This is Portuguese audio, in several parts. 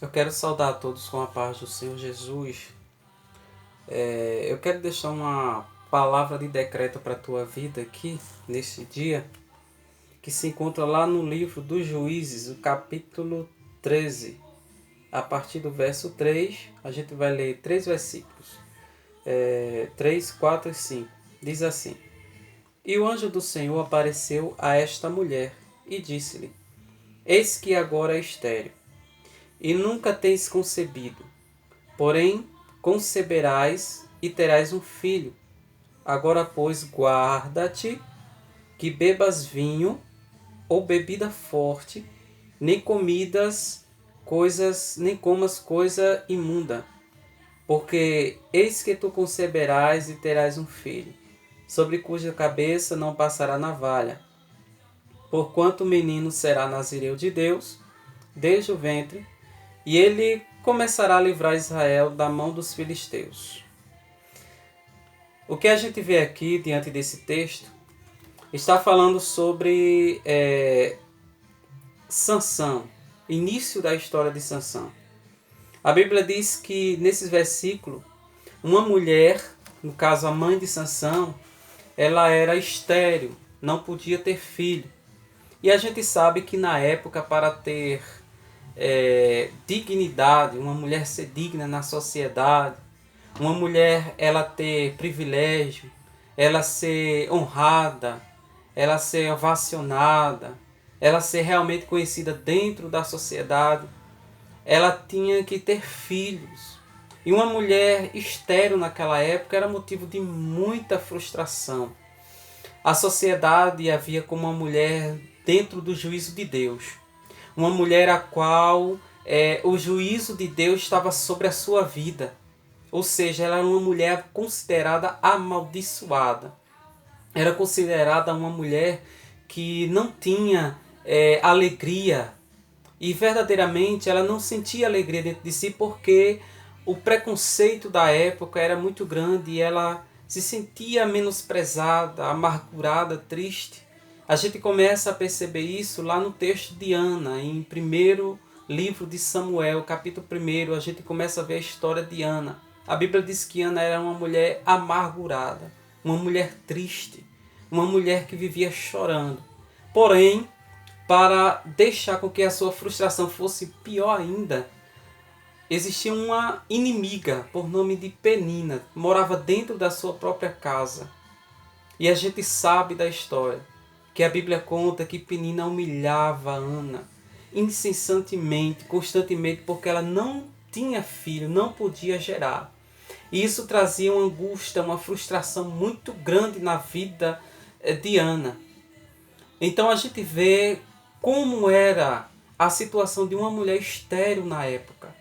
Eu quero saudar a todos com a paz do Senhor Jesus. Eu quero deixar uma palavra de decreto para a tua vida aqui, nesse dia, que se encontra lá no livro dos Juízes, o capítulo 13. A partir do verso 3, a gente vai ler 3 versículos. 3, 4 e 5. Diz assim: E o anjo do Senhor apareceu a esta mulher e disse-lhe: Eis que agora é estéril, e nunca tens concebido. Porém, conceberás e terás um filho. Agora, pois, guarda-te que bebas vinho ou bebida forte, nem nem comas coisa imunda, porque eis que tu conceberás e terás um filho, sobre cuja cabeça não passará navalha, porquanto o menino será nazireu de Deus desde o ventre, e ele começará a livrar Israel da mão dos filisteus. O que a gente vê aqui diante desse texto está falando sobre Sansão, início da história de Sansão. A Bíblia diz que nesses versículos, uma mulher, no caso a mãe de Sansão, ela era estéril, não podia ter filho. E a gente sabe que na época, para ter dignidade, uma mulher ser digna na sociedade, uma mulher ela ter privilégio, ela ser honrada, ela ser ovacionada, ela ser realmente conhecida dentro da sociedade, ela tinha que ter filhos. E uma mulher estéril naquela época era motivo de muita frustração. A sociedade a via como uma mulher dentro do juízo de Deus. Uma mulher a qual o juízo de Deus estava sobre a sua vida. Ou seja, ela era uma mulher considerada amaldiçoada. Era considerada uma mulher que não tinha alegria. E verdadeiramente ela não sentia alegria dentro de si porque o preconceito da época era muito grande e ela se sentia menosprezada, amargurada, triste. A gente começa a perceber isso lá no texto de Ana, em primeiro livro de Samuel, capítulo 1, a gente começa a ver a história de Ana. A Bíblia diz que Ana era uma mulher amargurada, uma mulher triste, uma mulher que vivia chorando. Porém, para deixar com que a sua frustração fosse pior ainda, existia uma inimiga por nome de Penina, que morava dentro da sua própria casa. E a gente sabe da história, que a Bíblia conta que Penina humilhava Ana incessantemente, constantemente, porque ela não tinha filho, não podia gerar. E isso trazia uma angústia, uma frustração muito grande na vida de Ana. Então a gente vê como era a situação de uma mulher estéril na época.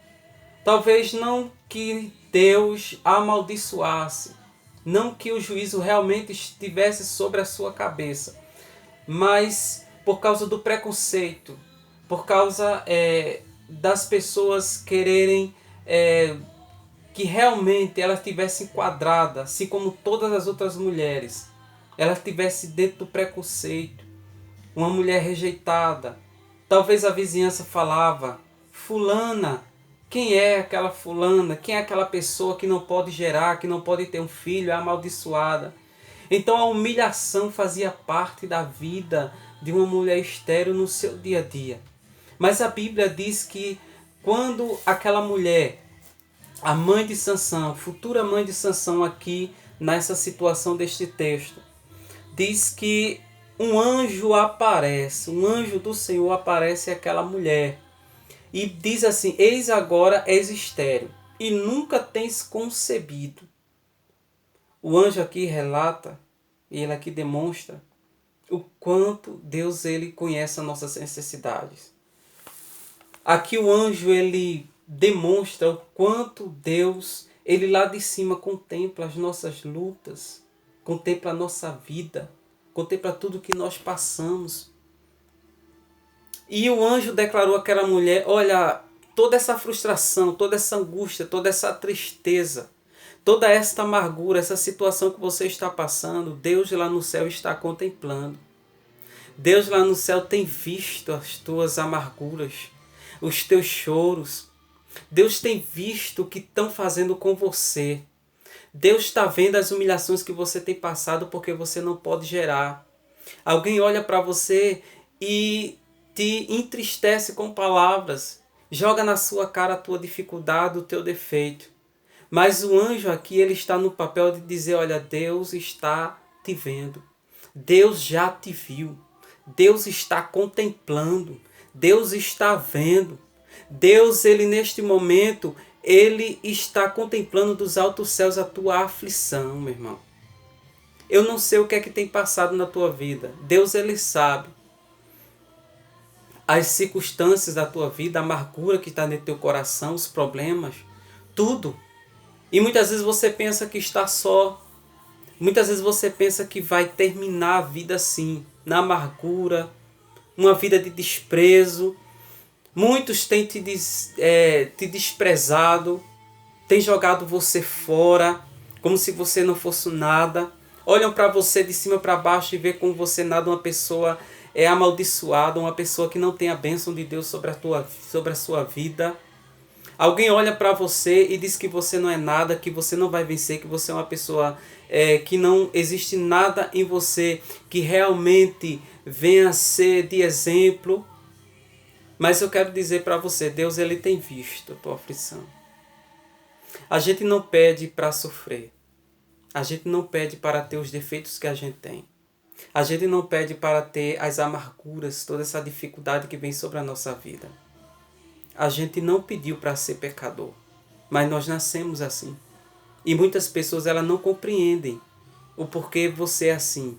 Talvez não que Deus a amaldiçoasse, não que o juízo realmente estivesse sobre a sua cabeça, mas por causa do preconceito, por causa das pessoas quererem que realmente ela estivesse enquadrada, assim como todas as outras mulheres, ela estivesse dentro do preconceito, uma mulher rejeitada. Talvez a vizinhança falava: fulana, quem é aquela fulana? Quem é aquela pessoa que não pode gerar, que não pode ter um filho, é amaldiçoada? Então a humilhação fazia parte da vida de uma mulher estéril no seu dia a dia. Mas a Bíblia diz que quando aquela mulher, a mãe de Sansão, futura mãe de Sansão aqui nessa situação deste texto, diz que um anjo aparece, um anjo do Senhor aparece àquela mulher e diz assim: eis agora és estéril e nunca tens concebido. O anjo aqui relata, e ele aqui demonstra o quanto Deus ele conhece as nossas necessidades. Aqui o anjo ele demonstra o quanto Deus ele lá de cima contempla as nossas lutas, contempla a nossa vida, contempla tudo que nós passamos. E o anjo declarou àquela mulher: olha, toda essa frustração, toda essa angústia, toda essa tristeza, toda esta amargura, essa situação que você está passando, Deus lá no céu está contemplando. Deus lá no céu tem visto as tuas amarguras, os teus choros. Deus tem visto o que estão fazendo com você. Deus está vendo as humilhações que você tem passado porque você não pode gerar. Alguém olha para você e te entristece com palavras. Joga na sua cara a tua dificuldade, o teu defeito. Mas o anjo aqui, ele está no papel de dizer, olha, Deus está te vendo. Deus já te viu. Deus está contemplando. Deus está vendo. Deus, ele neste momento, ele está contemplando dos altos céus a tua aflição, meu irmão. Eu não sei o que é que tem passado na tua vida. Deus, ele sabe. As circunstâncias da tua vida, a amargura que está no teu coração, os problemas, tudo. E muitas vezes você pensa que está só. Muitas vezes você pensa que vai terminar a vida assim, na amargura, uma vida de desprezo. Muitos têm te desprezado, têm jogado você fora, como se você não fosse nada. Olham para você de cima para baixo e vê como você nada, uma pessoa amaldiçoada, uma pessoa que não tem a bênção de Deus sobre a sua vida. Alguém olha para você e diz que você não é nada, que você não vai vencer, que você é uma pessoa que não existe nada em você que realmente venha a ser de exemplo. Mas eu quero dizer para você, Deus, ele tem visto a tua aflição. A gente não pede para sofrer. A gente não pede para ter os defeitos que a gente tem. A gente não pede para ter as amarguras, toda essa dificuldade que vem sobre a nossa vida. A gente não pediu para ser pecador, mas nós nascemos assim. E muitas pessoas elas não compreendem o porquê você é assim.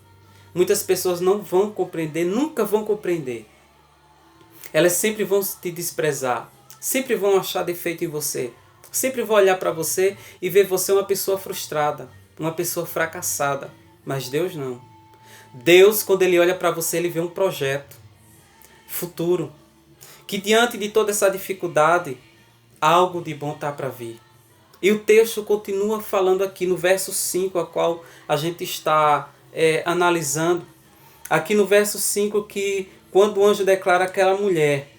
Muitas pessoas não vão compreender, nunca vão compreender. Elas sempre vão te desprezar, sempre vão achar defeito em você, sempre vão olhar para você e ver você uma pessoa frustrada, uma pessoa fracassada. Mas Deus não. Deus, quando ele olha para você, ele vê um projeto futuro. Que diante de toda essa dificuldade, algo de bom está para vir. E o texto continua falando aqui no verso 5, a qual a gente está analisando. Aqui no verso 5, que quando o anjo declara aquela mulher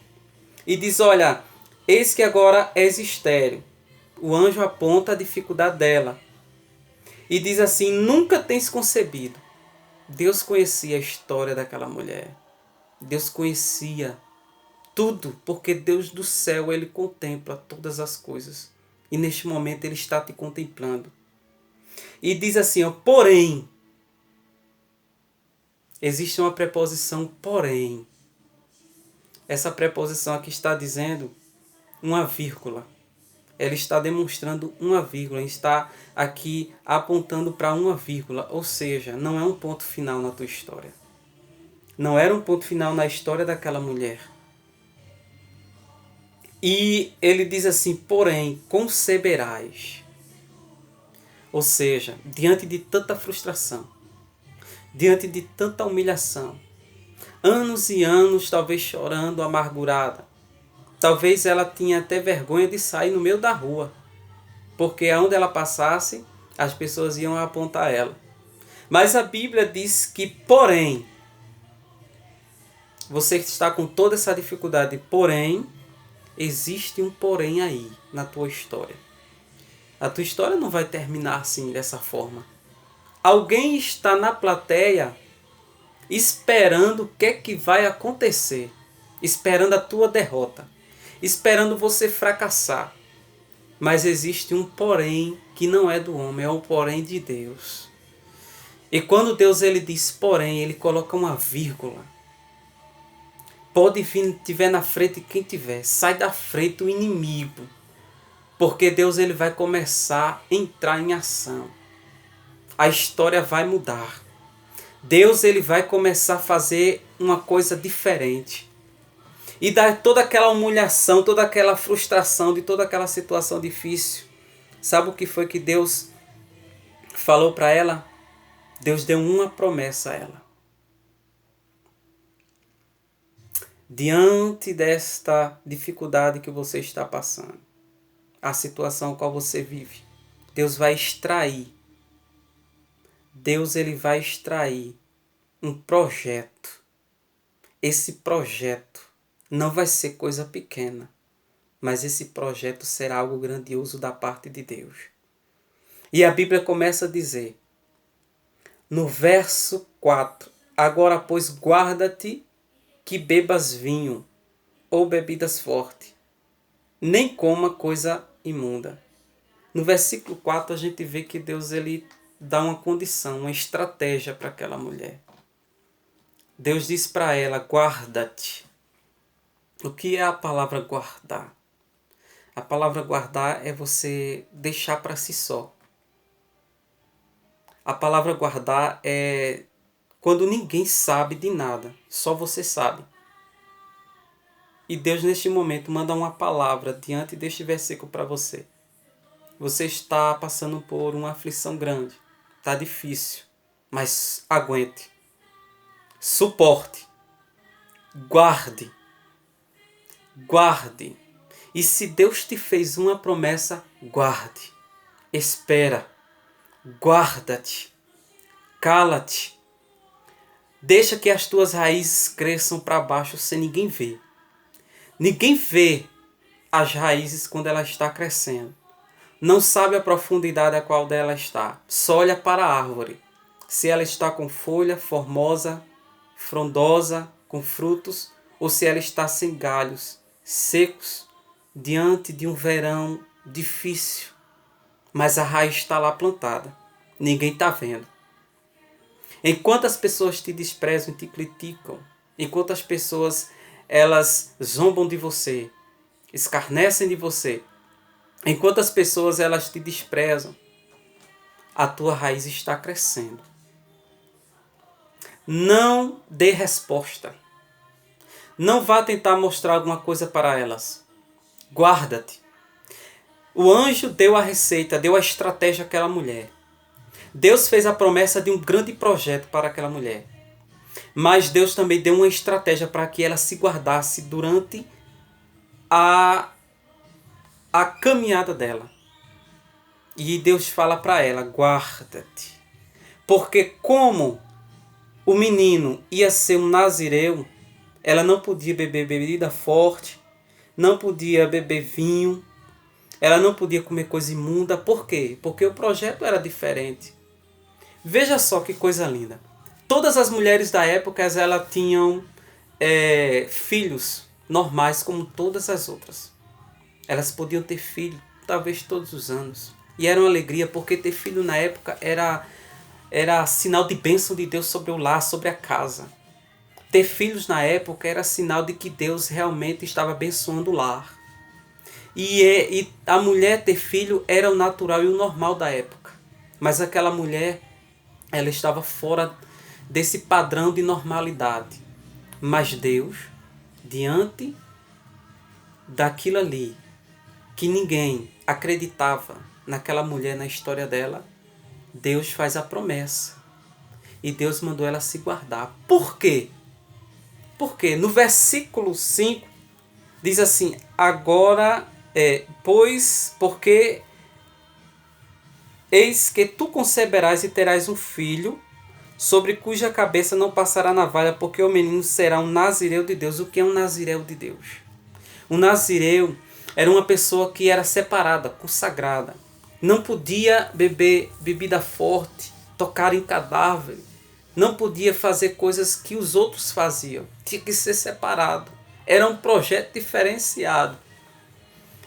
e diz, olha, eis que agora és estéril. O anjo aponta a dificuldade dela. E diz assim, nunca tens concebido. Deus conhecia a história daquela mulher. Deus conhecia tudo, porque Deus do céu, ele contempla todas as coisas. E neste momento ele está te contemplando. E diz assim, ó, porém, existe uma preposição porém. Essa preposição aqui está dizendo uma vírgula. Ela está demonstrando uma vírgula, está aqui apontando para uma vírgula, ou seja, não é um ponto final na tua história. Não era um ponto final na história daquela mulher. E ele diz assim, porém, conceberás. Ou seja, diante de tanta frustração, diante de tanta humilhação, anos e anos talvez chorando, amargurada, talvez ela tinha até vergonha de sair no meio da rua, porque aonde ela passasse, as pessoas iam apontar ela. Mas a Bíblia diz que, porém, você está com toda essa dificuldade, porém, existe um porém aí na tua história. A tua história não vai terminar assim, dessa forma. Alguém está na plateia esperando o que é que vai acontecer, esperando a tua derrota, esperando você fracassar. Mas existe um porém que não é do homem, é o porém de Deus. E quando Deus ele diz porém, ele coloca uma vírgula. Pode vir, tiver na frente quem tiver, sai da frente o inimigo. Porque Deus ele vai começar a entrar em ação. A história vai mudar. Deus ele vai começar a fazer uma coisa diferente. E dar toda aquela humilhação, toda aquela frustração, de toda aquela situação difícil. Sabe o que foi que Deus falou para ela? Deus deu uma promessa a ela. Diante desta dificuldade que você está passando, a situação qual você vive, Deus vai extrair. Deus ele vai extrair um projeto. Esse projeto não vai ser coisa pequena. mas esse projeto será algo grandioso da parte de Deus. E a Bíblia começa a dizer, no verso 4, agora, pois, guarda-te que bebas vinho ou bebidas fortes, nem coma coisa imunda. No versículo 4 a gente vê que Deus ele dá uma condição, uma estratégia para aquela mulher. Deus diz para ela, guarda-te. O que é a palavra guardar? A palavra guardar é você deixar para si só. A palavra guardar é quando ninguém sabe de nada, só você sabe. E Deus neste momento manda uma palavra diante deste versículo para você. Você está passando por uma aflição grande, está difícil, mas aguente, suporte, guarde, guarde. E se Deus te fez uma promessa, guarde, espera, guarda-te, cala-te. Deixa que as tuas raízes cresçam para baixo sem ninguém ver. Ninguém vê as raízes quando ela está crescendo. Não sabe a profundidade a qual dela está. Só olha para a árvore. Se ela está com folha formosa, frondosa, com frutos, ou se ela está sem galhos, secos, diante de um verão difícil. Mas a raiz está lá plantada. Ninguém está vendo. Enquanto as pessoas te desprezam e te criticam, enquanto as pessoas elas zombam de você, escarnecem de você, enquanto as pessoas elas te desprezam, a tua raiz está crescendo. Não dê resposta. Não vá tentar mostrar alguma coisa para elas. Guarda-te. O anjo deu a receita, deu a estratégia àquela mulher. Deus fez a promessa de um grande projeto para aquela mulher. Mas Deus também deu uma estratégia para que ela se guardasse durante a caminhada dela. E Deus fala para ela, guarda-te. Porque como o menino ia ser um nazireu, ela não podia beber bebida forte, não podia beber vinho, ela não podia comer coisa imunda. Por quê? Porque o projeto era diferente. Veja só que coisa linda. Todas as mulheres da época elas tinham filhos normais como todas as outras. Elas podiam ter filho talvez todos os anos. E era uma alegria porque ter filho na época era sinal de bênção de Deus sobre o lar, sobre a casa. Ter filhos na época era sinal de que Deus realmente estava abençoando o lar. E a mulher ter filho era o natural e o normal da época. Mas aquela mulher, ela estava fora desse padrão de normalidade. Mas Deus, diante daquilo ali, que ninguém acreditava naquela mulher, na história dela, Deus faz a promessa. E Deus mandou ela se guardar. Por quê? Porque no versículo 5 diz assim, agora, porque eis que tu conceberás e terás um filho, sobre cuja cabeça não passará navalha, porque o menino será um nazireu de Deus. O que é um nazireu de Deus? Um nazireu era uma pessoa que era separada, consagrada. Não podia beber bebida forte, tocar em cadáver. Não podia fazer coisas que os outros faziam. Tinha que ser separado. Era um projeto diferenciado.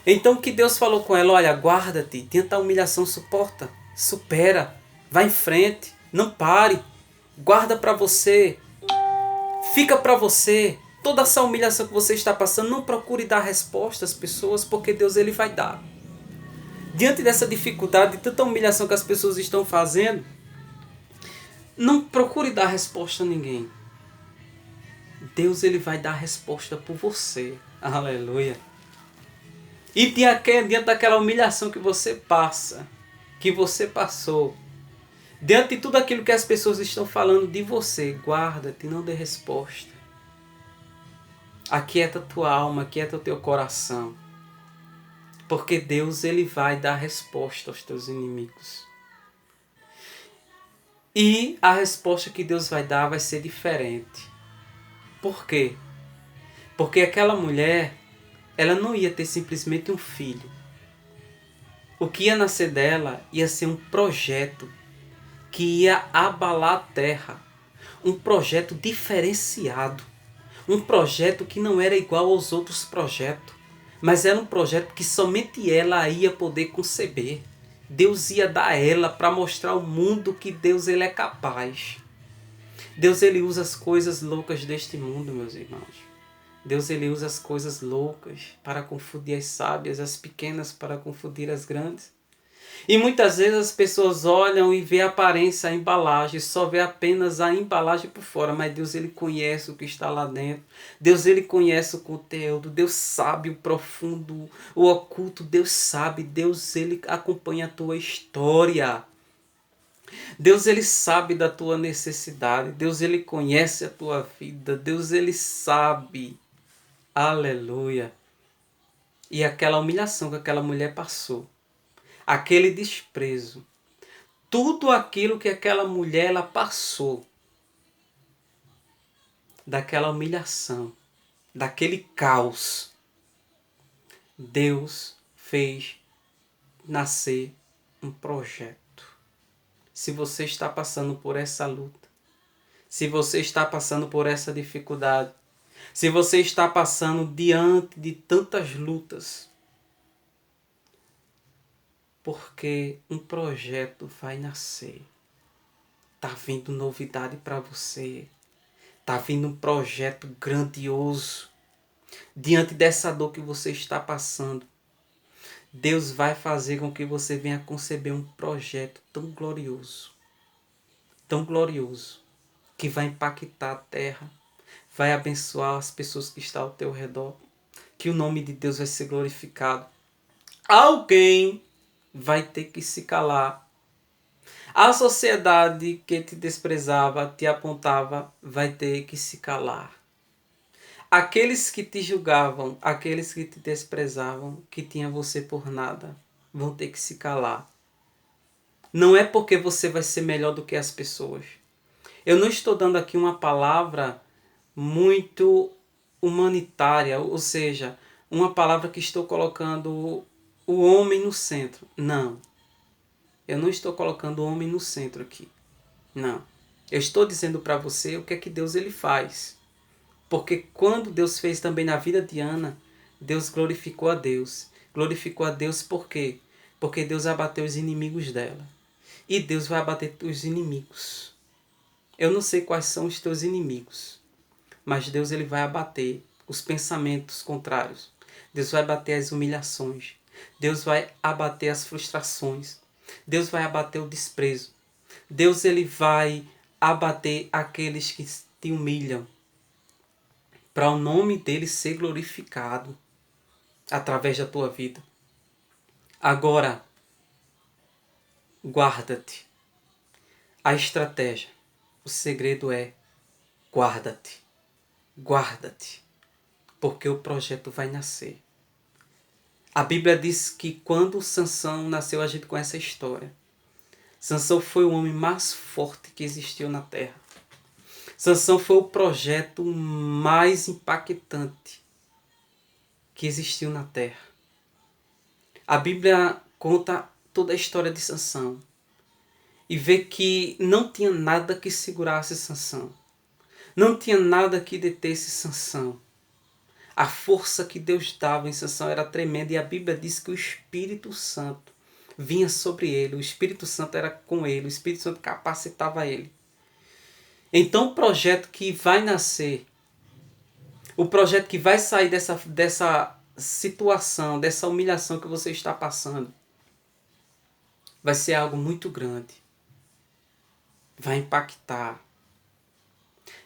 Então que Deus falou com ela, olha, guarda-te, tenta a humilhação, suporta, supera, vai em frente, não pare, guarda para você, fica para você. Toda essa humilhação que você está passando, não procure dar resposta às pessoas, porque Deus ele vai dar. Diante dessa dificuldade, de tanta humilhação que as pessoas estão fazendo, não procure dar resposta a ninguém. Deus ele vai dar resposta por você. Aleluia. E diante daquela humilhação que você passa, que você passou, diante de tudo aquilo que as pessoas estão falando de você, guarda-te, não dê resposta. Aquieta a tua alma, aquieta o teu coração. Porque Deus ele vai dar resposta aos teus inimigos. E a resposta que Deus vai dar vai ser diferente. Por quê? Porque aquela mulher, ela não ia ter simplesmente um filho. O que ia nascer dela ia ser um projeto que ia abalar a terra. Um projeto diferenciado. Um projeto que não era igual aos outros projetos. Mas era um projeto que somente ela ia poder conceber. Deus ia dar a ela para mostrar ao mundo que Deus ele é capaz. Deus ele usa as coisas loucas deste mundo, meus irmãos. Deus ele usa as coisas loucas para confundir as sábias, as pequenas para confundir as grandes. E muitas vezes as pessoas olham e vê a aparência, a embalagem, só vê apenas a embalagem por fora, mas Deus ele conhece o que está lá dentro. Deus ele conhece o conteúdo, Deus sabe o profundo, o oculto, Deus sabe, Deus ele acompanha a tua história. Deus ele sabe da tua necessidade, Deus ele conhece a tua vida, Deus ele sabe. Aleluia. E aquela humilhação que aquela mulher passou, aquele desprezo, tudo aquilo que aquela mulher ela passou, daquela humilhação, daquele caos, Deus fez nascer um projeto. Se você está passando por essa luta, se você está passando por essa dificuldade, se você está passando diante de tantas lutas, porque um projeto vai nascer. Tá vindo novidade para você. Tá vindo um projeto grandioso. Diante dessa dor que você está passando, Deus vai fazer com que você venha conceber um projeto tão glorioso, que vai impactar a terra, vai abençoar as pessoas que estão ao teu redor, que o nome de Deus vai ser glorificado. Alguém vai ter que se calar. A sociedade que te desprezava, te apontava, vai ter que se calar. Aqueles que te julgavam, aqueles que te desprezavam, que tinham você por nada, vão ter que se calar. Não é porque você vai ser melhor do que as pessoas. Eu não estou dando aqui uma palavra muito humanitária, ou seja, uma palavra que estou colocando o homem no centro. Não. Eu não estou colocando o homem no centro aqui. Não. Eu estou dizendo para você o que é que Deus ele faz. Porque quando Deus fez também na vida de Ana, Deus glorificou a Deus. Glorificou a Deus por quê? Porque Deus abateu os inimigos dela. E Deus vai abater os inimigos. Eu não sei quais são os teus inimigos, mas Deus ele vai abater os pensamentos contrários. Deus vai abater as humilhações. Deus vai abater as frustrações. Deus vai abater o desprezo. Deus ele vai abater aqueles que te humilham, para o nome dele ser glorificado através da tua vida. Agora, guarda-te. A estratégia, o segredo é guarda-te. Guarda-te, porque o projeto vai nascer. A Bíblia diz que quando Sansão nasceu, a gente conhece a história. Sansão foi o homem mais forte que existiu na terra. Sansão foi o projeto mais impactante que existiu na terra. A Bíblia conta toda a história de Sansão e vê que não tinha nada que segurasse Sansão. Não tinha nada que detesse Sansão. A força que Deus dava em Sansão era tremenda e a Bíblia diz que o Espírito Santo vinha sobre ele. O Espírito Santo era com ele. O Espírito Santo capacitava ele. Então o projeto que vai nascer, o projeto que vai sair dessa situação, dessa humilhação que você está passando, vai ser algo muito grande. Vai impactar.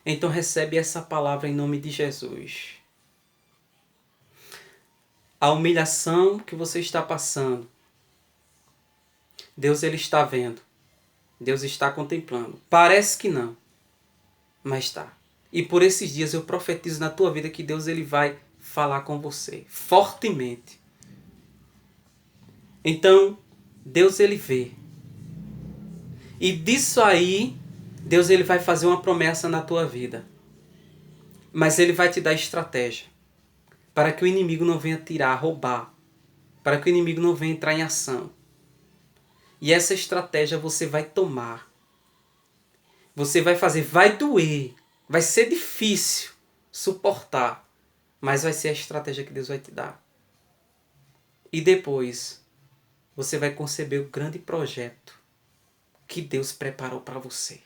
Então recebe essa palavra em nome de Jesus. A humilhação que você está passando, Deus ele está vendo. Deus está contemplando. Parece que não, mas está. E por esses dias eu profetizo na tua vida que Deus ele vai falar com você fortemente. Então, Deus ele vê. E disso aí, Deus ele vai fazer uma promessa na tua vida. Mas ele vai te dar estratégia. para que o inimigo não venha tirar, roubar, para que o inimigo não venha entrar em ação. E essa estratégia você vai tomar. Você vai fazer, vai doer, vai ser difícil suportar, mas vai ser a estratégia que Deus vai te dar. E depois, você vai conceber o grande projeto que Deus preparou para você.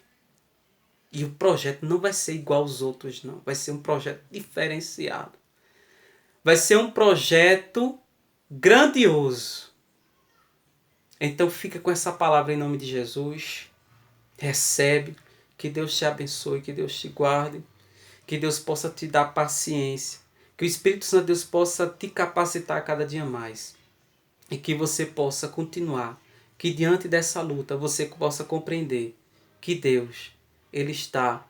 E o projeto não vai ser igual aos outros, não. Vai ser um projeto diferenciado. Vai ser um projeto grandioso. Então fica com essa palavra em nome de Jesus. Recebe. Que Deus te abençoe, que Deus te guarde. Que Deus possa te dar paciência. Que o Espírito Santo de Deus possa te capacitar cada dia mais. E que você possa continuar. Que diante dessa luta você possa compreender que Deus, Ele está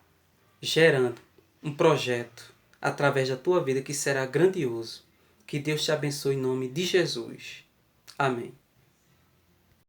gerando um projeto através da tua vida que será grandioso. Que Deus te abençoe em nome de Jesus. Amém.